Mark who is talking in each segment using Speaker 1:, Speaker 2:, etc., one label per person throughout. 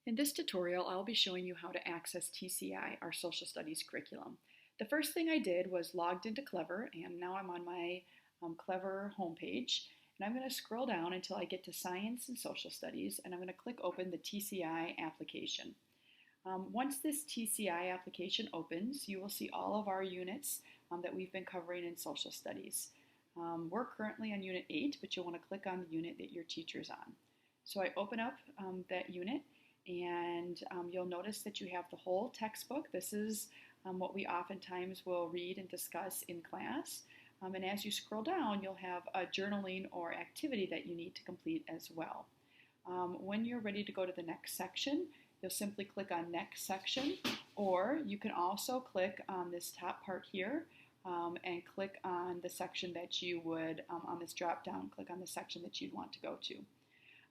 Speaker 1: In this tutorial, I'll be showing you how to access TCI, our social studies curriculum. The first thing I did was logged into Clever, and now I'm on my Clever homepage. And I'm going to scroll down until I get to Science and Social Studies, and I'm going to click open the TCI application. Once this TCI application opens, you will see all of our units that we've been covering in social studies. We're currently on Unit 8, but you'll want to click on the unit that your teacher's on. So I open up that unit, and you'll notice that you have the whole textbook. This is what we oftentimes will read and discuss in class. And as you scroll down, you'll have a journaling or activity that you need to complete as well. When you're ready to go to the next section, you'll simply click on Next Section, or you can also click on this top part here and click on the section that you would, on this drop down, click on the section that you'd want to go to.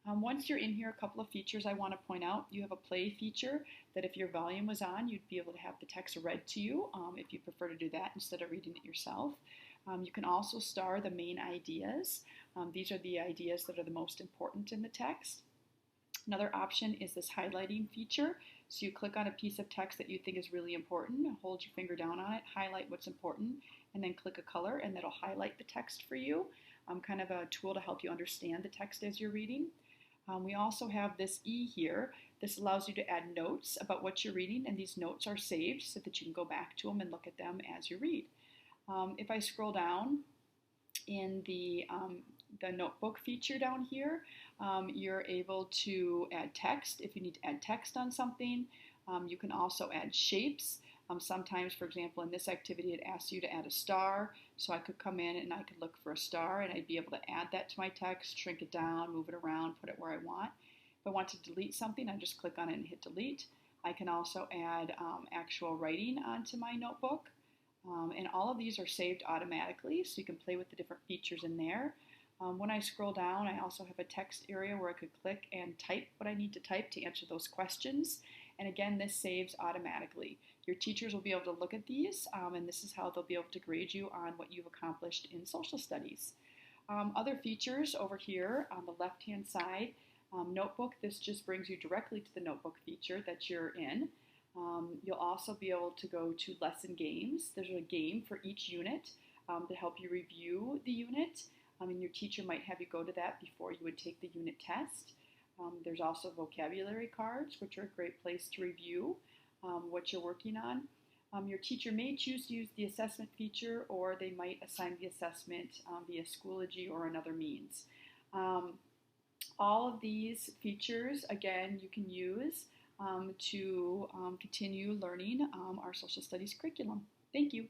Speaker 1: Once you're in here, a couple of features I want to point out. You have a play feature that if your volume was on, you'd be able to have the text read to you if you prefer to do that instead of reading it yourself. You can also star the main ideas. These are the ideas that are the most important in the text. Another option is this highlighting feature. So you click on a piece of text that you think is really important, hold your finger down on it, highlight what's important, and then click a color, and that'll highlight the text for you. Kind of a tool to help you understand the text as you're reading. We also have this E here. This allows you to add notes about what you're reading, and these notes are saved so that you can go back to them and look at them as you read. If I scroll down in the notebook feature down here, you're able to add text if you need to add text on something. You can also add shapes. Sometimes, for example, in this activity, it asks you to add a star. So I could come in and I could look for a star, and I'd be able to add that to my text, shrink it down, move it around, put it where I want. If I want to delete something, I just click on it and hit delete. I can also add actual writing onto my notebook. And all of these are saved automatically, so you can play with the different features in there. When I scroll down, I also have a text area where I could click and type what I need to type to answer those questions. And again, this saves automatically. Your teachers will be able to look at these, and this is how they'll be able to grade you on what you've accomplished in social studies. Other features over here on the left-hand side, notebook, this just brings you directly to the notebook feature that you're in. You'll also be able to go to lesson games. There's a game for each unit to help you review the unit. And your teacher might have you go to that before you would take the unit test. There's also vocabulary cards, which are a great place to review what you're working on. Your teacher may choose to use the assessment feature, or they might assign the assessment via Schoology or another means. All of these features, again, you can use to continue learning our social studies curriculum. Thank you.